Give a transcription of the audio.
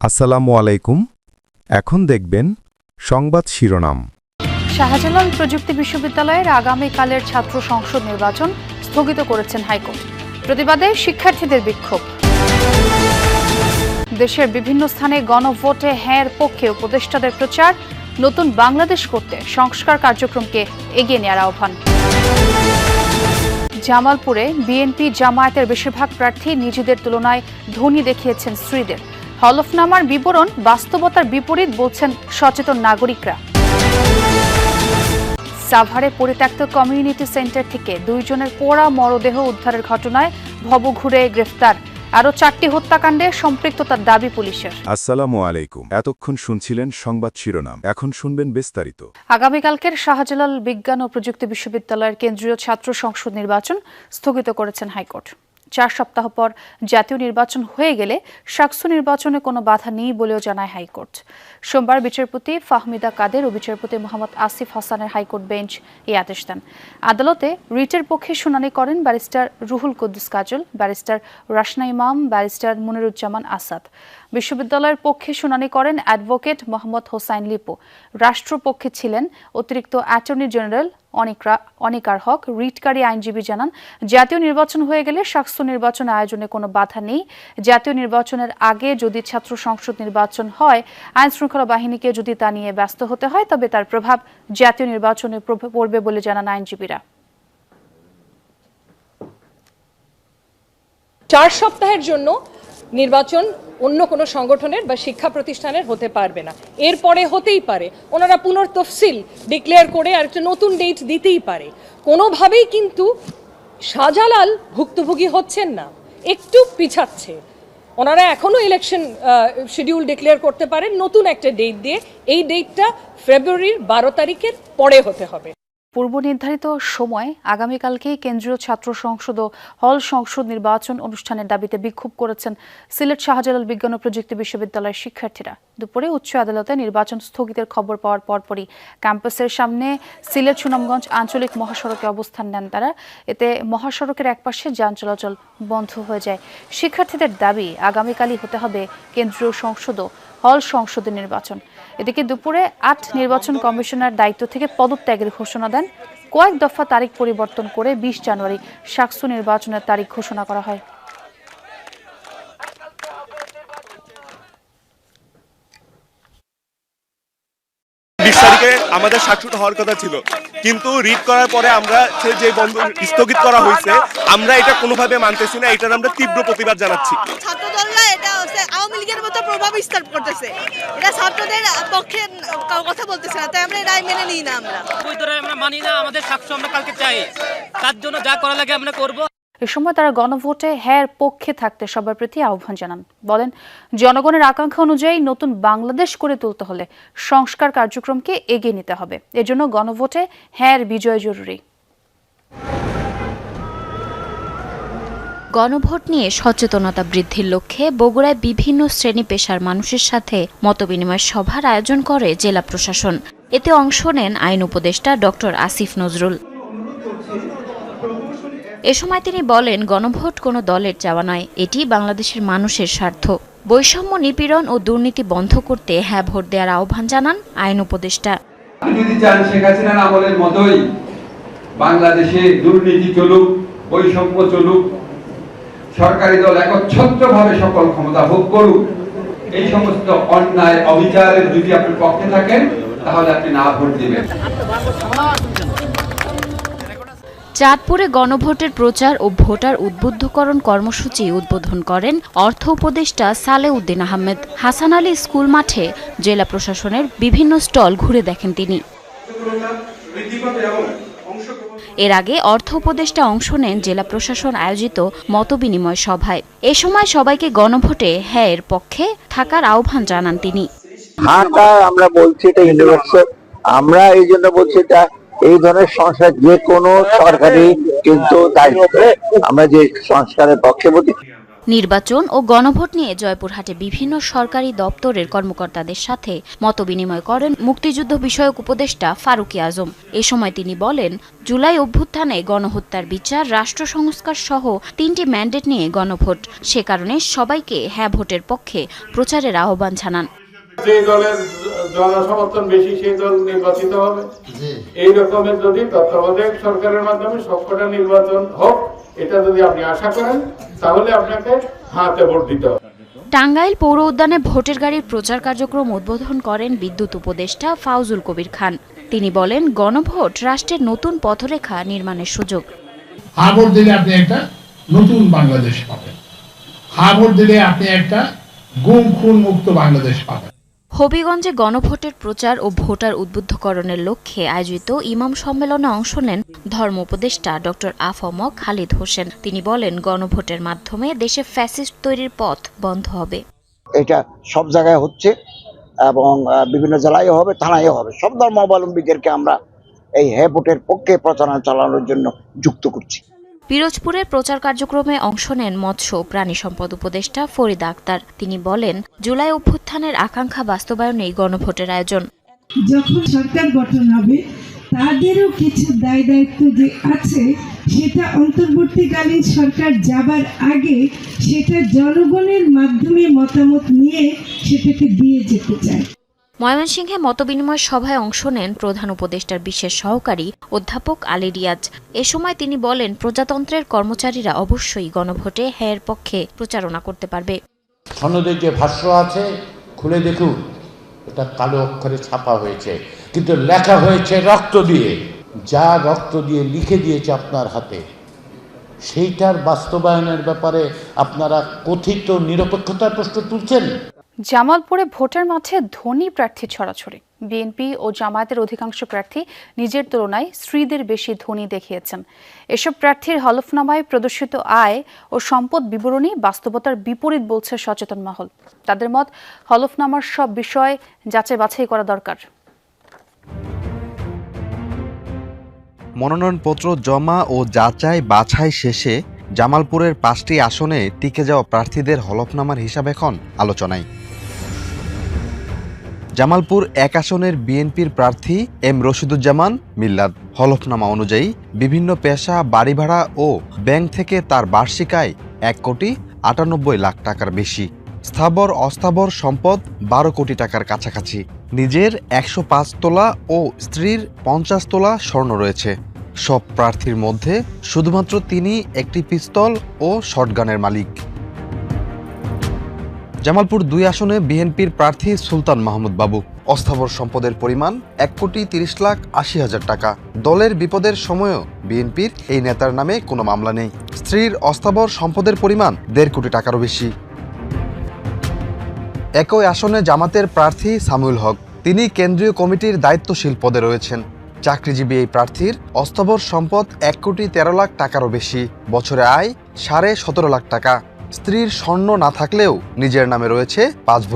আসসালামু আলাইকুম। এখন দেখবেন সংবাদ শিরোনাম। শাহজালাল প্রযুক্তি বিশ্ববিদ্যালয়ের আগামীকালের ছাত্র সংসদ নির্বাচন স্থগিত করেছেন হাইকোর্ট। প্রতিবাদে শিক্ষার্থীদের বিক্ষোভ। দেশের বিভিন্ন স্থানে গণভোটে হ্যাঁর পক্ষে উপদেষ্টাদের প্রচার। নতুন বাংলাদেশ করতে সংস্কার কার্যক্রমকে এগিয়ে নেওয়ার আহ্বান। জামালপুরে বিএনপি জামায়াতের বেশিরভাগ প্রার্থী নিজেদের তুলনায় ধনী দেখিয়েছেন স্ত্রীদের। হলফনামার বিবরণ বাস্তবতার বিপরীত বলছেন সচেতন নাগরিকরা। সাভারে পরিত্যক্ত কমিউনিটি সেন্টার থেকে 2 জনের পোড়া মরদেহ উদ্ধারের ঘটনায় ভবঘুরে গ্রেফতার। আরও 4টি হত্যাকাণ্ডে সম্পৃক্ততার দাবি পুলিশের। আসসালামু আলাইকুম। এতক্ষণ শুনছিলেন সংবাদ শিরোনাম, এখন শুনবেন বিস্তারিত। আগামীকালকের শাহজালাল বিজ্ঞান ও প্রযুক্তি বিশ্ববিদ্যালয়ের কেন্দ্রীয় ছাত্র সংসদ নির্বাচন স্থগিত করেছেন হাইকোর্ট। 4 সপ্তাহ পর জাতীয় নির্বাচন হয়ে গেলে সাকসু নির্বাচনে কোনো বাধা নেই বলেও জানায় হাইকোর্ট। সোমবার বিচারপতি ফাহমিদা কাদের ও বিচারপতি মোহাম্মদ আসিফ হাসানের হাইকোর্ট বেঞ্চ এই আদেশ দেন। আদালতে রিটের পক্ষে শুনানি করেন ব্যারিস্টার রুহুল কুদ্দুস কাজল, ব্যারিস্টার রাশনা ইমাম, ব্যারিস্টার মুনিরুজ্জামান আসাদ। বিশ্ববিদ্যালয়ের পক্ষে শুনানি করেন অ্যাডভোকেট মোহাম্মদ হোসাইন লিপু। রাষ্ট্রপক্ষে ছিলেন অতিরিক্ত অ্যাটর্নি জেনারেল অনিকার হক। রিটকারী আইনজীবী জানান, জাতীয় নির্বাচন হয়ে গেলে সাকসু নির্বাচন আয়োজনে কোনো বাধা নেই। জাতীয় নির্বাচনের আগে যদি ছাত্র সংসদ নির্বাচন হয়, আইন শৃঙ্খলা বাহিনীকে যদি তা নিয়ে ব্যস্ত হতে হয়, তবে তার প্রভাব জাতীয় নির্বাচনে পড়বে বলে জানান আইনজীবীরা। 4 সপ্তাহের জন্য নির্বাচন অন্য কোনো সংগঠনের বা শিক্ষা প্রতিষ্ঠানের হতে পারবে না। এরপরে হতেই পারে ওনারা পুনর্তফসিল ডিক্লেয়ার করে আর একটা নতুন ডেট দিতেই পারে। কোনোভাবেই কিন্তু শাহজালাল ভুক্তভোগী হচ্ছেন না, একটু পিছাচ্ছে। ওনারা এখনও ইলেকশন শিডিউল ডিক্লেয়ার করতে পারেন নতুন একটা ডেট দিয়ে। এই ডেটটা ফেব্রুয়ারির 12 তারিখের পরে হতে হবে। পূর্ব নির্ধারিত সময় আগামীকালকে কেন্দ্রীয় ছাত্র সংসদ ও হল সংসদ নির্বাচন অনুষ্ঠানের দাবিতে বিক্ষোভ করেছেন সিলেট শাহজালাল বিজ্ঞান ও প্রযুক্তি বিশ্ববিদ্যালয়ের শিক্ষার্থীরা। দুপুরে উচ্চ আদালতে নির্বাচন স্থগিতের খবর পাওয়ার পরপরই ক্যাম্পাসের সামনে সিলেট সুনামগঞ্জ আঞ্চলিক মহাসড়কে অবস্থান নেন তারা। এতে মহাসড়কের একপাশে যান চলাচল বন্ধ হয়ে যায়। শিক্ষার্থীদের দাবি, আগামীকালই হতে হবে কেন্দ্রীয় সংসদ ও হল সংসদের নির্বাচন। এদিকে দুপুরে 8 নির্বাচন কমিশনার দায়িত্ব থেকে পদত্যাগের ঘোষণা দেন। কয়েক দফা তারিখ পরিবর্তন করে 20 জানুয়ারি সাকসু নির্বাচনের তারিখ ঘোষণা করা হয়। আমাদের সাকসুটা হওয়ার কথা ছিল, কিন্তু রিড করার পরে আমরা যে বন্ধ স্থগিত করা হয়েছে, আমরা এটা কোনোভাবে মানতেছি না। এটার আমরা তীব্র প্রতিবাদ জানাচ্ছি। ছাত্রদলরা এটা আওয়ামী লীগের মতো প্রভাব বিস্তার করতেছে, এটা ছাত্রদের পক্ষে কথা বলতেছে না, তাই আমরা এটা মেনে নিই না। আমরা মানি না, আমাদের সাকসু আমরা কালকে চাই, তার জন্য যা করা লাগে আমরা করব। এ সময় তারা গণভোটে হ্যাঁর পক্ষে থাকতে সবার প্রতি আহ্বান জানান। বলেন, জনগণের আকাঙ্ক্ষা অনুযায়ী নতুন বাংলাদেশ করে তুলতে হলে সংস্কার কার্যক্রমকে এগিয়ে নিতে হবে। এজন্য গণভোটে হ্যাঁর বিজয় জরুরি। গণভোট নিয়ে সচেতনতা বৃদ্ধির লক্ষ্যে বগুড়ায় বিভিন্ন শ্রেণী পেশার মানুষের সাথে মতবিনিময় সভার আয়োজন করে জেলা প্রশাসন। এতে অংশ নেন আইন উপদেষ্টা ডক্টর আসিফ নজরুল। এ সময় তিনি বলেন, গণভোট কোনো দলের চাওয়া নয়, এটি বাংলাদেশের মানুষের স্বার্থ। বৈষম্য, নিপীড়ন ও দুর্নীতি বন্ধ করতে হ্যাঁ ভোট দেওয়ার আহ্বান জানান আইন উপদেষ্টা। যদি চান শেখ হাসিনার আমলের মতোই বাংলাদেশে দুর্নীতি চলুক, বৈষম্য চলুক, সরকারি দল একচ্ছত্রভাবে সকল ক্ষমতা ভোগ করুক, এই সমস্ত অন্যায় অবিচারের যদি আপনি পক্ষে থাকেন, তাহলে আপনি না ভোট দিবেন। চাঁদপুরে গণভোটের প্রচার ও ভোটার উদ্বুদ্ধকরণ কর্মসূচি উদ্বোধন করেন অর্থ উপদেষ্টা সালেউদ্দিন আহমেদ। হাসান আলী স্কুল মাঠে জেলা প্রশাসনের বিভিন্ন স্টল ঘুরে দেখেন তিনি। এর আগে অর্থ উপদেষ্টা অংশ নেন জেলা প্রশাসন আয়োজিত মতবিনিময় সভায়। এ সময় সবাইকে গণভোটে হ্যাঁ এর পক্ষে থাকার আহ্বান জানান তিনি। হ্যাঁটা আমরা বলছি এটা ইউনিভার্সাল, আমরা এই জন্য বলছি এটা এই ধরনের সংস্কার যে কোনো সরকারি কিন্তু দায়িত্ব, আমরা যে সংস্কারের পক্ষে বলি। নির্বাচন ও গণভোট নিয়ে জয়পুরহাটে বিভিন্ন সরকারি দপ্তরের কর্মকর্তাদের সাথে মতবিনিময় করেন মুক্তিযুদ্ধ বিষয়ক উপদেষ্টা ফারুকী আজম। এ সময় তিনি বলেন, জুলাই অভ্যুত্থানে গণহত্যার বিচার, রাষ্ট্র সংস্কার সহ 3টি ম্যান্ডেট নিয়ে গণভোট। সে কারণে সবাইকে হ্যাঁ ভোটের পক্ষে প্রচারের আহ্বান জানান। যে দলের জনসমর্থন বেশি সেই দল নির্বাচিত হবে। এই রকমের যদি তত্ত্বাবধায়ক সরকারের মাধ্যমে সবকটা নির্বাচন হোক, এটা যদি আপনি আশা করেন, তাহলে আপনাকে হাতে ভোট দিতে হবে। টাঙ্গাইল পৌর উদ্যানে ভোটের গাড়ির প্রচার কার্যক্রম উদ্বোধন করেন বিদ্যুৎ উপদেষ্টা ফাউজুল কবির খান। তিনি বলেন, গণভোট রাষ্ট্রের নতুন পথরেখা নির্মাণের সুযোগ। হ্যাঁ ভোট দিলে আপনি একটা নতুন বাংলাদেশ পাবেন। হ্যাঁ ভোট দিলে আপনি একটা গুম খুন মুক্ত বাংলাদেশ পাবেন। হবিগঞ্জে গণভোটের প্রচার ও ভোটার উদ্বুদ্ধকরণের লক্ষ্যে আয়োজিত ইমাম সম্মেলনে অংশ নেন ধর্ম উপদেষ্টা ডক্টর আ.ফ.ম. খালিদ হোসেন। তিনি বলেন, গণভোটের মাধ্যমে দেশে ফ্যাসিস্ট তৈরির পথ বন্ধ হবে। এটা সব জায়গায় হচ্ছে এবং বিভিন্ন জেলায় হবে, থানায় হবে। সব ধর্মাবলম্বীদেরকে আমরা এই হ্যাঁ ভোটের পক্ষে প্রচারণা চালানোর জন্য যুক্ত করছি। পিরোজপুরের প্রচার কার্যক্রমে অংশ নেন মৎস্য ও প্রাণী সম্পদ উপদেষ্টা ফরিদা আক্তার। তিনি বলেন, জুলাই অভ্যুত্থানের আকাঙ্ক্ষা বাস্তবায়নেই গণভোটের আয়োজন। যখন সরকার গঠন হবে, তাদেরও কিছু দায় দায়িত্ব যে আছে, সেটা অন্তর্বর্তীকালীন সরকার যাবার আগে সেটা জনগণের মাধ্যমে মতামত নিয়ে সেটাকে দিয়ে যেতে চায়। ময়মনসিংহে মতবিনিময় সভায় অংশ নেন প্রধান উপদেষ্টার বিশেষ সহকারী অধ্যাপক আলী রিয়াজ। এ সময় তিনি বলেন, প্রজাতন্ত্রের কর্মচারীরা অবশ্যই গণভোটে হ্যাঁর পক্ষে প্রচারণা করতে পারবে। সনদের যে ভাষ্য আছে, খুলে দেখুন, এটা কালো অক্ষরে ছাপা হয়েছে, কিন্তু লেখা হয়েছে রক্ত দিয়ে। যা রক্ত দিয়ে লিখে দিয়েছে আপনার হাতে, সেইটার বাস্তবায়নের ব্যাপারে আপনারা কথিত নিরপেক্ষতার প্রশ্ন তুলছেন। জামালপুরে ভোটের মাঠে ধনী প্রার্থী ছড়াছড়ি। বিএনপি ও জামায়াতের অধিকাংশ প্রার্থী নিজের তুলনায় স্ত্রীদের বেশি ধনী দেখিয়েছেন। এসব প্রার্থীর হলফনামায় প্রদর্শিত আয় ও সম্পদ বিবরণী বাস্তবতার বিপরীত বলছে সচেতন মহল। তাদের মত, হলফনামার সব বিষয় যাচাই বাছাই করা দরকার। মনোনয়নপত্র জমা ও যাচাই বাছাই শেষে জামালপুরের 5টি আসনে টিকে যাওয়া প্রার্থীদের হলফনামার হিসাব এখন আলোচনায়। জামালপুর 1 আসনের বিএনপির প্রার্থী এম রশিদুজ্জামান মিল্লাদ হলফনামা অনুযায়ী বিভিন্ন পেশা, বাড়ি ভাড়া ও ব্যাংক থেকে তার বার্ষিক আয় 1,98,00,000 টাকার বেশি। স্থাবর অস্থাবর সম্পদ 12 কোটি টাকার কাছাকাছি। নিজের 105 তোলা ও স্ত্রীর 50 তোলা স্বর্ণ রয়েছে। সব প্রার্থীর মধ্যে শুধুমাত্র তিনি একটি পিস্তল ও শটগানের মালিক। জামালপুর 2 আসনে বিএনপির প্রার্থী সুলতান মাহমুদ বাবু অস্থাবর সম্পদের পরিমাণ 1,30,80,000 টাকা। দলের বিপদের সময়ও বিএনপির এই নেতার নামে কোনো মামলা নেই। স্ত্রীর অস্থাবর সম্পদের পরিমাণ 1.5 কোটি টাকারও বেশি। একই আসনে জামাতের প্রার্থী সামুল হক, তিনি কেন্দ্রীয় কমিটির দায়িত্বশীল পদে রয়েছেন। চাকরিজীবী এই প্রার্থীর অস্থাবর সম্পদ 1,13,00,000 টাকারও বেশি। বছরে আয় 17.5 লাখ টাকা। স্ত্রীর স্বর্ণ না থাকলেও নিজের নামে রয়েছে 5 ভরি।